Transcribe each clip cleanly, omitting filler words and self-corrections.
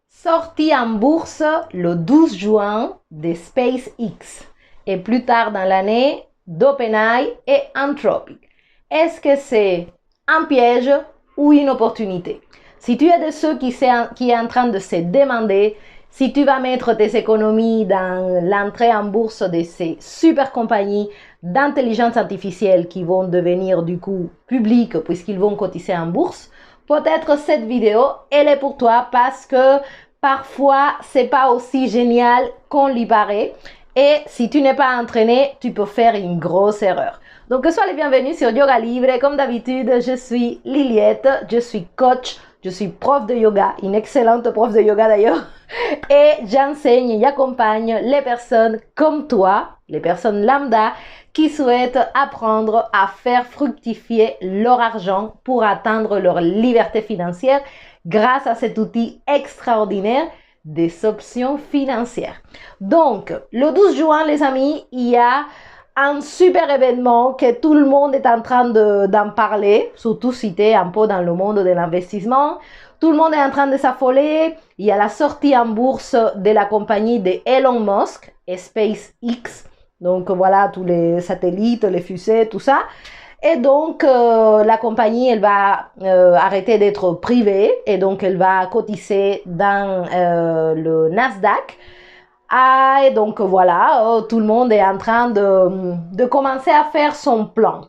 Sortie en bourse le 12 juin de SpaceX et plus tard dans l'année d'OpenAI et Anthropic. Est-ce que c'est un piège ou une opportunité? Si tu es de ceux qui est en train de se demander si tu vas mettre tes économies dans l'entrée en bourse de ces super compagnies d'intelligence artificielle qui vont devenir du coup publiques puisqu'ils vont cotiser en bourse, peut-être cette vidéo, elle est pour toi parce que parfois, c'est pas aussi génial qu'on l'y paraît. Et si tu n'es pas entraîné, tu peux faire une grosse erreur. Donc, sois les bienvenus sur Yoga Libre. Comme d'habitude, je suis Liliette, je suis coach, je suis prof de yoga, une excellente prof de yoga d'ailleurs. Et j'enseigne et j'accompagne les personnes comme toi, les personnes lambda, qui souhaitent apprendre à faire fructifier leur argent pour atteindre leur liberté financière grâce à cet outil extraordinaire des options financières. Donc, le 12 juin, les amis, il y a un super événement que tout le monde est en train d'en parler, surtout si tu es un peu dans le monde de l'investissement. Tout le monde est en train de s'affoler. Il y a la sortie en bourse de la compagnie de Elon Musk et SpaceX. Donc voilà, tous les satellites, les fusées, tout ça. Et donc, la compagnie, elle va arrêter d'être privée et donc elle va cotiser dans le Nasdaq. Ah, et donc voilà, tout le monde est en train de commencer à faire son plan.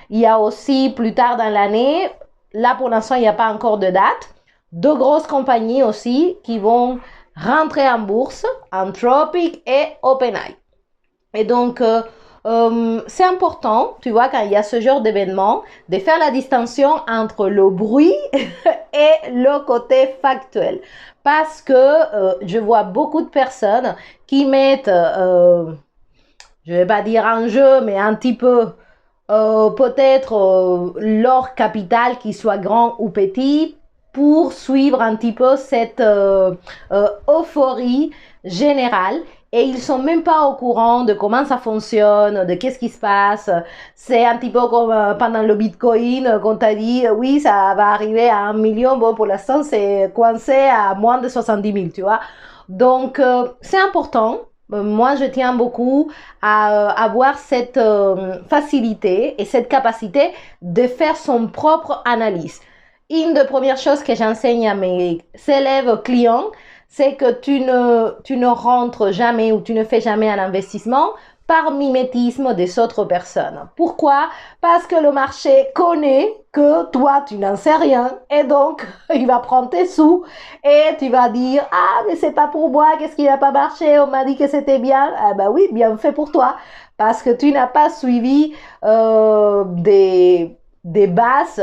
Il y a aussi plus tard dans l'année, là pour l'instant il n'y a pas encore de date, deux grosses compagnies aussi qui vont rentrer en bourse, Anthropic et OpenAI. Et donc, c'est important, tu vois, quand il y a ce genre d'événement, de faire la distinction entre le bruit et le côté factuel. Parce que je vois beaucoup de personnes qui mettent, je ne vais pas dire en jeu, mais un petit peu, peut-être leur capital, qu'il soit grand ou petit, pour suivre un petit peu cette euphorie générale. Et ils sont même pas au courant de comment ça fonctionne, de qu'est-ce qui se passe. C'est un petit peu comme pendant le Bitcoin, qu'on t'a dit, oui, ça va arriver à 1 million. Bon, pour l'instant, c'est coincé à moins de 70 000, tu vois. Donc, c'est important. Moi, je tiens beaucoup à avoir cette facilité et cette capacité de faire son propre analyse. Une des premières choses que j'enseigne à mes élèves clients, c'est que tu ne rentres jamais ou tu ne fais jamais un investissement par mimétisme des autres personnes. Pourquoi? Parce que le marché connaît que toi, tu n'en sais rien et donc, il va prendre tes sous et tu vas dire « Ah, mais c'est pas pour moi, qu'est-ce qui n'a pas marché? On m'a dit que c'était bien. » Ah ben oui, bien fait pour toi parce que tu n'as pas suivi des bases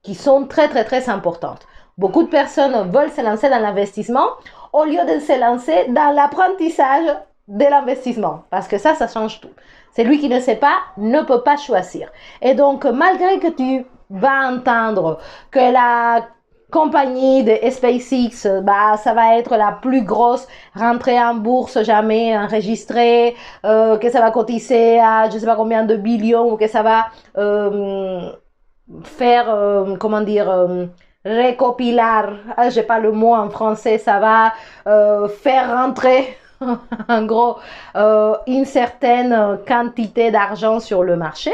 qui sont très, très, très importantes. Beaucoup de personnes veulent se lancer dans l'investissement au lieu de se lancer dans l'apprentissage de l'investissement. Parce que ça change tout. Celui qui ne sait pas ne peut pas choisir. Et donc, malgré que tu vas entendre que la compagnie de SpaceX, bah, ça va être la plus grosse rentrée en bourse jamais enregistrée, que ça va cotiser à je ne sais pas combien de billions, ou que ça va faire, comment dire... recopilar, j'ai pas le mot en français, ça va faire rentrer en gros une certaine quantité d'argent sur le marché.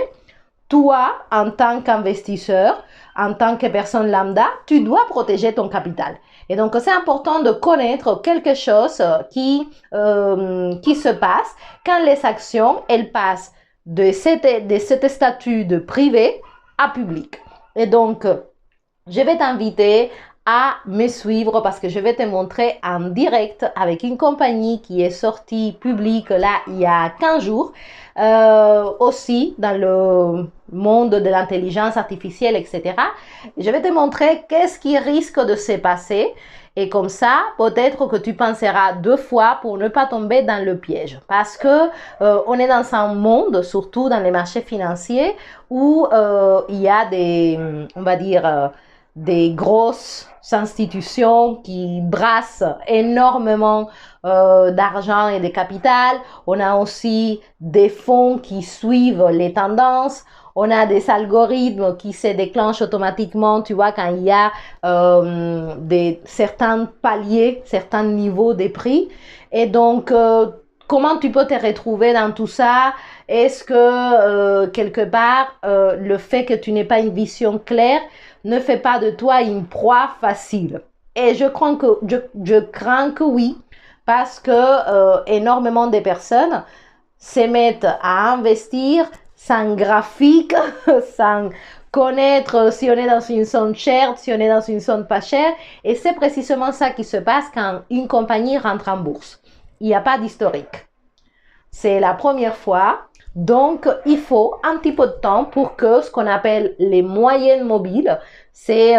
Toi, en tant qu'investisseur, en tant que personne lambda, tu dois protéger ton capital. Et donc, c'est important de connaître quelque chose qui se passe quand les actions, elles passent de cet statut de privé à public. Et donc, je vais t'inviter à me suivre parce que je vais te montrer en direct avec une compagnie qui est sortie publique là il y a 15 jours, aussi dans le monde de l'intelligence artificielle, etc. Je vais te montrer qu'est-ce qui risque de se passer et comme ça, peut-être que tu penseras deux fois pour ne pas tomber dans le piège. Parce que on est dans un monde, surtout dans les marchés financiers, où il y a des, on va dire, des grosses institutions qui brassent énormément d'argent et de capital. On a aussi des fonds qui suivent les tendances. On a des algorithmes qui se déclenchent automatiquement, tu vois, quand il y a certains paliers, certains niveaux des prix. Et donc, comment tu peux te retrouver dans tout ça? Est-ce que quelque part, le fait que tu n'aies pas une vision claire ne fait pas de toi une proie facile? Et je crains que oui, parce que énormément de personnes se mettent à investir sans graphique, sans connaître si on est dans une zone chère, si on est dans une zone pas chère. Et c'est précisément ça qui se passe quand une compagnie rentre en bourse. Il n'y a pas d'historique. C'est la première fois. Donc, il faut un petit peu de temps pour que ce qu'on appelle les moyennes mobiles, c'est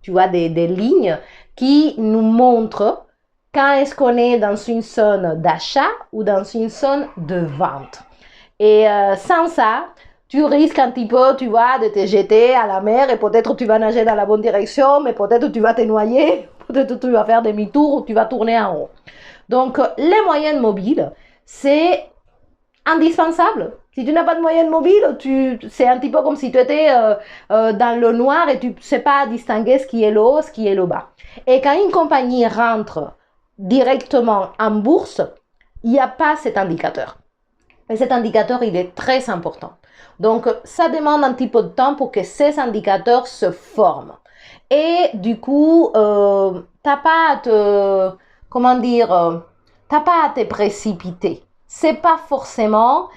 tu vois, des lignes qui nous montrent quand est-ce qu'on est dans une zone d'achat ou dans une zone de vente. Et sans ça, tu risques un petit peu, tu vois, de te jeter à la mer et peut-être tu vas nager dans la bonne direction, mais peut-être tu vas te noyer, peut-être tu vas faire demi-tour ou tu vas tourner en haut. Donc, les moyennes mobiles, c'est indispensable. Si tu n'as pas de moyenne mobile, c'est un petit peu comme si tu étais dans le noir et tu ne sais pas distinguer ce qui est le haut, ce qui est le bas. Et quand une compagnie rentre directement en bourse, il n'y a pas cet indicateur. Et cet indicateur, il est très important. Donc, ça demande un petit peu de temps pour que ces indicateurs se forment. Et du coup, t'as pas à te, comment dire, t'as pas à te précipiter. C'est pas forcément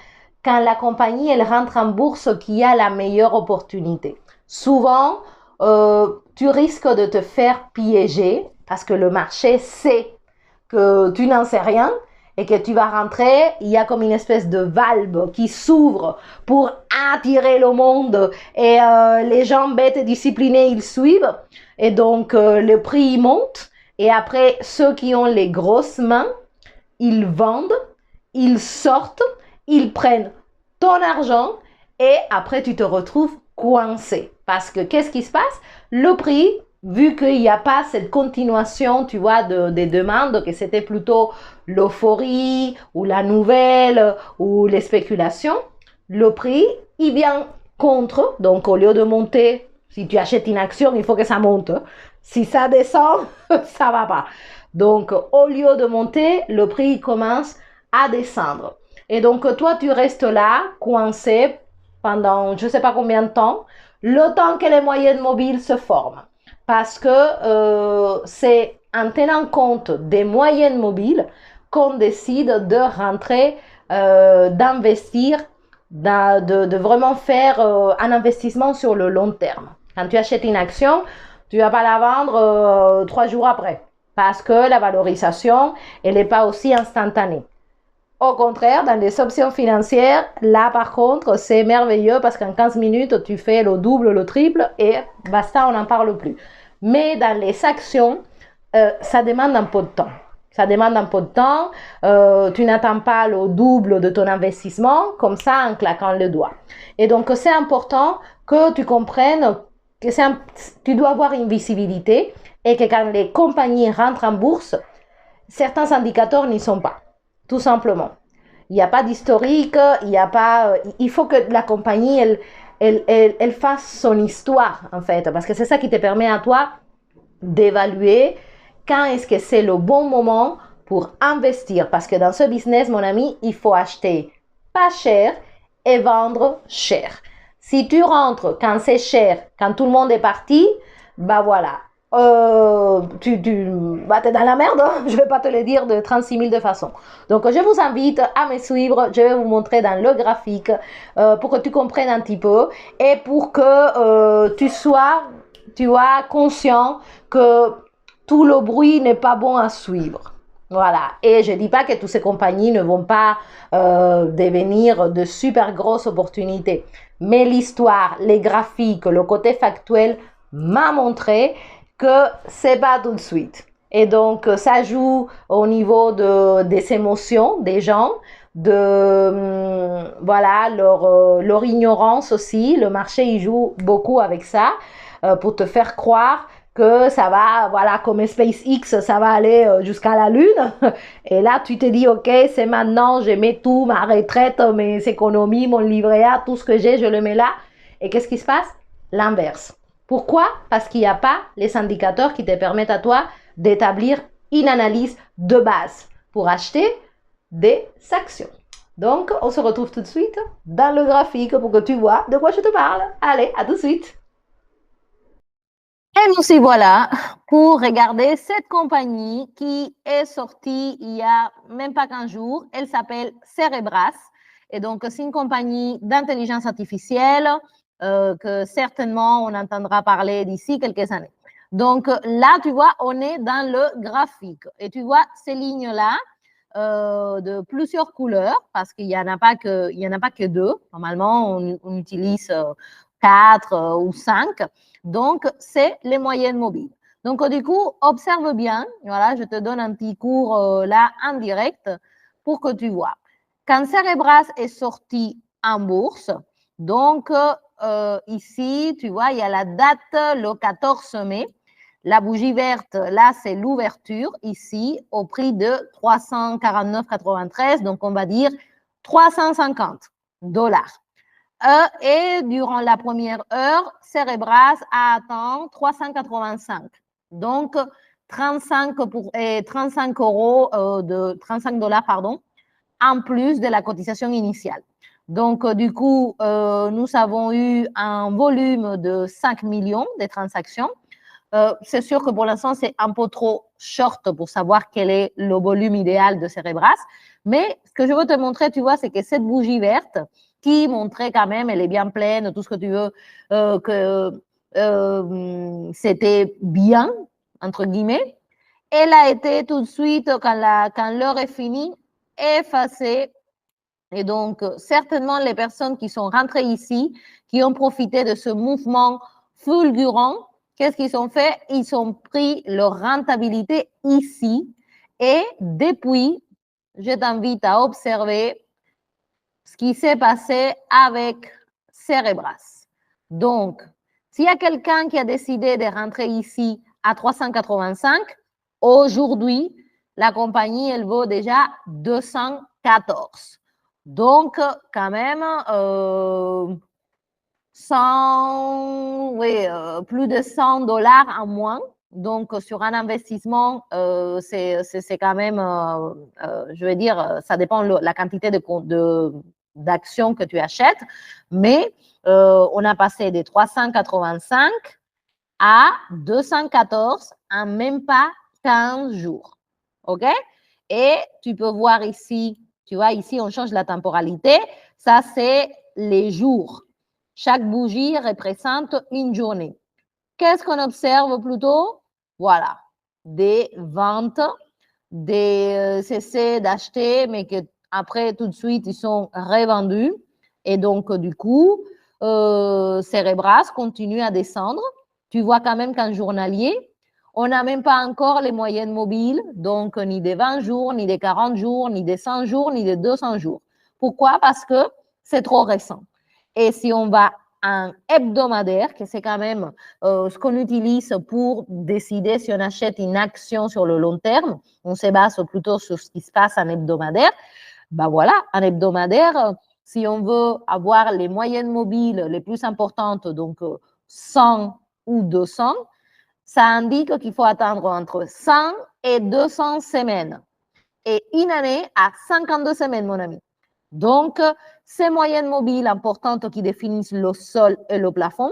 quand la compagnie elle rentre en bourse qu'il y a la meilleure opportunité. Souvent, tu risques de te faire piéger parce que le marché sait que tu n'en sais rien et que tu vas rentrer, il y a comme une espèce de valve qui s'ouvre pour attirer le monde et les gens bêtes et disciplinés, ils suivent et donc le prix monte et après ceux qui ont les grosses mains, ils vendent, ils sortent, ils prennent ton argent et après tu te retrouves coincé parce que qu'est-ce qui se passe? Le prix, vu qu'il n'y a pas cette continuation, tu vois, des demandes, que c'était plutôt l'euphorie ou la nouvelle ou les spéculations, le prix, il vient contre. Donc, au lieu de monter, si tu achètes une action, il faut que ça monte. Si ça descend, ça va pas. Donc, au lieu de monter, le prix commence à descendre. Et donc, toi, tu restes là, coincé pendant je ne sais pas combien de temps, le temps que les moyennes mobiles se forment. Parce que c'est en tenant compte des moyennes mobiles qu'on décide de rentrer, d'investir, de vraiment faire un investissement sur le long terme. Quand tu achètes une action, tu ne vas pas la vendre 3 jours après parce que la valorisation, elle n'est pas aussi instantanée. Au contraire, dans les options financières, là par contre, c'est merveilleux parce qu'en 15 minutes, tu fais le double, le triple et basta, on n'en parle plus. Mais dans les actions, ça demande un peu de temps. Ça demande un peu de temps. Tu n'attends pas le double de ton investissement comme ça en claquant le doigt. Et donc, c'est important que tu comprennes que tu dois avoir une visibilité et que quand les compagnies rentrent en bourse, certains indicateurs n'y sont pas. Tout simplement. Il n'y a pas d'historique, il faut que la compagnie, elle fasse son histoire, en fait, parce que c'est ça qui te permet à toi d'évaluer quand est-ce que c'est le bon moment pour investir. Parce que dans ce business, mon ami, il faut acheter pas cher et vendre cher. Si tu rentres quand c'est cher, quand tout le monde est parti, bah voilà. Tu bah, t'es dans la merde, hein. Je vais pas te le dire de 36 000 de façon. Donc, je vous invite à me suivre. Je vais vous montrer dans le graphique pour que tu comprennes un petit peu et pour que tu sois, tu vois, conscient que tout le bruit n'est pas bon à suivre. Voilà. Et je dis pas que toutes ces compagnies ne vont pas devenir de super grosses opportunités. Mais l'histoire, les graphiques, le côté factuel m'a montré que c'est pas tout de suite. Et donc, ça joue au niveau des émotions des gens, voilà, leur ignorance aussi. Le marché, il joue beaucoup avec ça pour te faire croire que ça va, voilà, comme SpaceX, ça va aller jusqu'à la Lune. Et là, tu te dis, OK, c'est maintenant, je mets tout, ma retraite, mes économies, mon livret A, tout ce que j'ai, je le mets là. Et qu'est-ce qui se passe? L'inverse. Pourquoi? Parce qu'il n'y a pas les indicateurs qui te permettent à toi d'établir une analyse de base pour acheter des actions. Donc, on se retrouve tout de suite dans le graphique pour que tu vois de quoi je te parle. Allez, à tout de suite. Et nous y voilà pour regarder cette compagnie qui est sortie il y a même pas 15 jours. Elle s'appelle Cerebras. Et donc, c'est une compagnie d'intelligence artificielle que certainement on entendra parler d'ici quelques années. Donc là, tu vois, on est dans le graphique. Et tu vois ces lignes-là de plusieurs couleurs parce qu'il n'y en a pas que deux. Normalement, on utilise 4 ou 5. Donc, c'est les moyennes mobiles. Donc, du coup, observe bien. Voilà, je te donne un petit cours là en direct pour que tu vois. Quand Cerebras est sorti en bourse, donc ici, tu vois, il y a la date le 14 mai. La bougie verte, là, c'est l'ouverture ici au prix de 349,93. Donc, on va dire 350 $. Et durant la première heure, Cerebras a atteint 385. Donc, 35 euros de 35 $, pardon, en plus de la cotisation initiale. Donc, du coup, nous avons eu un volume de 5 millions de transactions. C'est sûr que pour l'instant, c'est un peu trop short pour savoir quel est le volume idéal de Cerebras. Mais ce que je veux te montrer, tu vois, c'est que cette bougie verte, qui montrait quand même, elle est bien pleine, tout ce que tu veux, que c'était bien, entre guillemets, elle a été tout de suite, quand l'heure est finie, effacée. Et donc, certainement, les personnes qui sont rentrées ici, qui ont profité de ce mouvement fulgurant, qu'est-ce qu'ils ont fait? Ils ont pris leur rentabilité ici. Et depuis, je t'invite à observer ce qui s'est passé avec Cerebras. Donc, s'il y a quelqu'un qui a décidé de rentrer ici à 385, aujourd'hui, la compagnie, elle vaut déjà 214. Donc, quand même, 100, oui, plus de 100 $ en moins. Donc, sur un investissement, c'est quand même, je veux dire, ça dépend de la quantité d'actions que tu achètes. Mais on a passé de 385 à 214 en même pas 15 jours. OK? Et tu peux voir ici, tu vois, ici, on change la temporalité. Ça, c'est les jours. Chaque bougie représente une journée. Qu'est-ce qu'on observe plutôt? Voilà, des ventes, des cessés d'acheter, mais que après tout de suite, ils sont revendus. Et donc, du coup, Cerebras continue à descendre. Tu vois quand même qu'en journalier, on n'a même pas encore les moyennes mobiles, donc ni des 20 jours, ni des 40 jours, ni des 100 jours, ni des 200 jours. Pourquoi? Parce que c'est trop récent. Et si on va en hebdomadaire, que c'est quand même ce qu'on utilise pour décider si on achète une action sur le long terme, on se base plutôt sur ce qui se passe en hebdomadaire. Ben voilà, en hebdomadaire, si on veut avoir les moyennes mobiles les plus importantes, donc 100 ou 200, ça indique qu'il faut attendre entre 100 et 200 semaines. Et une année à 52 semaines, mon ami. Donc, ces moyennes mobiles importantes qui définissent le sol et le plafond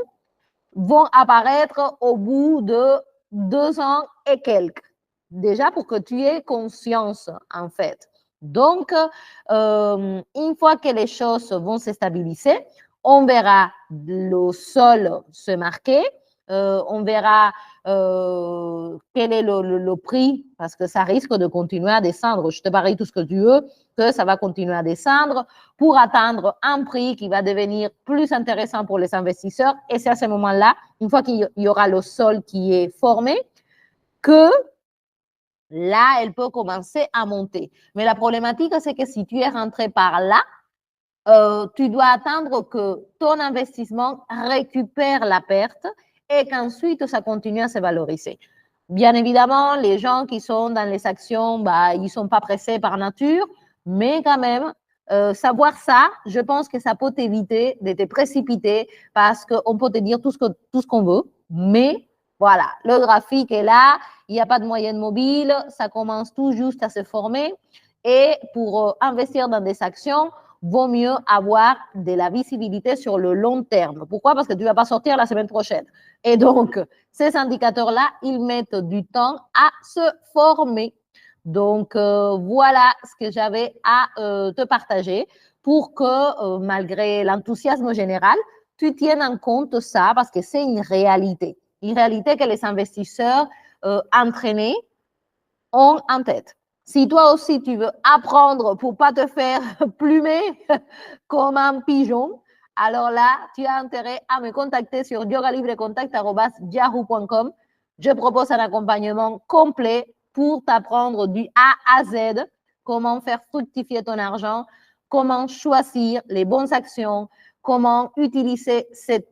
vont apparaître au bout de 2 ans et quelques. Déjà pour que tu aies conscience, en fait. Donc, une fois que les choses vont se stabiliser, on verra le sol se marquer, on verra quel est le prix, parce que ça risque de continuer à descendre. Je te parie tout ce que tu veux, que ça va continuer à descendre pour atteindre un prix qui va devenir plus intéressant pour les investisseurs. Et c'est à ce moment-là, une fois qu'il y aura le sol qui est formé, que là, elle peut commencer à monter. Mais la problématique, c'est que si tu es rentré par là, tu dois attendre que ton investissement récupère la perte et qu'ensuite, ça continue à se valoriser. Bien évidemment, les gens qui sont dans les actions, bah, ils ne sont pas pressés par nature, mais quand même, savoir ça, je pense que ça peut t'éviter de te précipiter parce qu'on peut te dire tout ce qu'on veut, mais voilà, le graphique est là, il n'y a pas de moyenne mobile, ça commence tout juste à se former et pour investir dans des actions, vaut mieux avoir de la visibilité sur le long terme. Pourquoi? Parce que tu ne vas pas sortir la semaine prochaine. Et donc, ces indicateurs-là, ils mettent du temps à se former. Donc, voilà ce que j'avais à te partager pour que, malgré l'enthousiasme général, tu tiennes en compte ça parce que c'est une réalité que les investisseurs entraînés ont en tête. Si toi aussi, tu veux apprendre pour ne pas te faire plumer comme un pigeon, alors là, tu as intérêt à me contacter sur yogalibrecontact@yahoo.com. Je propose un accompagnement complet pour t'apprendre du A à Z, comment faire fructifier ton argent, comment choisir les bonnes actions, comment utiliser cet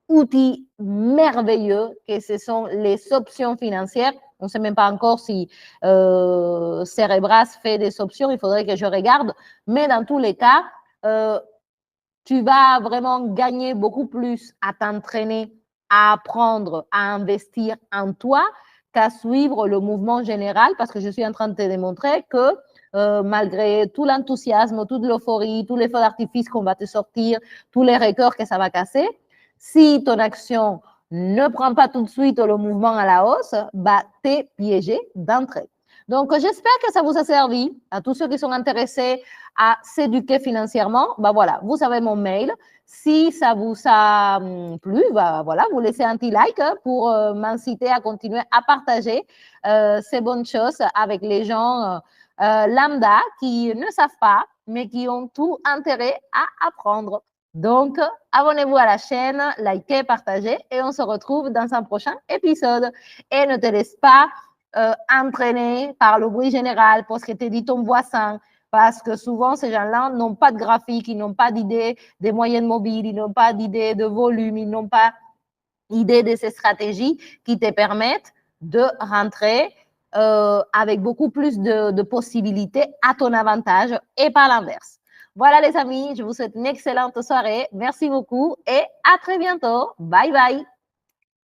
outil merveilleux que ce sont les options financières. On ne sait même pas encore si Cerebras fait des options, il faudrait que je regarde. Mais dans tous les cas, tu vas vraiment gagner beaucoup plus à t'entraîner, à apprendre, à investir en toi qu'à suivre le mouvement général parce que je suis en train de te démontrer que malgré tout l'enthousiasme, toute l'euphorie, tous les feux d'artifice qu'on va te sortir, tous les records que ça va casser, si ton action ne prend pas tout de suite le mouvement à la hausse, bah, t'es piégé d'entrée. Donc, j'espère que ça vous a servi à tous ceux qui sont intéressés à s'éduquer financièrement. Bah voilà, vous avez mon mail. Si ça vous a plu, bah voilà, vous laissez un petit like pour m'inciter à continuer à partager ces bonnes choses avec les gens lambda qui ne savent pas, mais qui ont tout intérêt à apprendre. Donc, abonnez-vous à la chaîne, likez, partagez et on se retrouve dans un prochain épisode. Et ne te laisse pas entraîner par le bruit général pour ce que te dit ton voisin, parce que souvent, ces gens-là n'ont pas de graphique, ils n'ont pas d'idée des moyennes mobiles, ils n'ont pas d'idée de volume, ils n'ont pas idée de ces stratégies qui te permettent de rentrer avec beaucoup plus de possibilités à ton avantage et pas l'inverse. Voilà les amis, je vous souhaite une excellente soirée. Merci beaucoup et à très bientôt. Bye bye.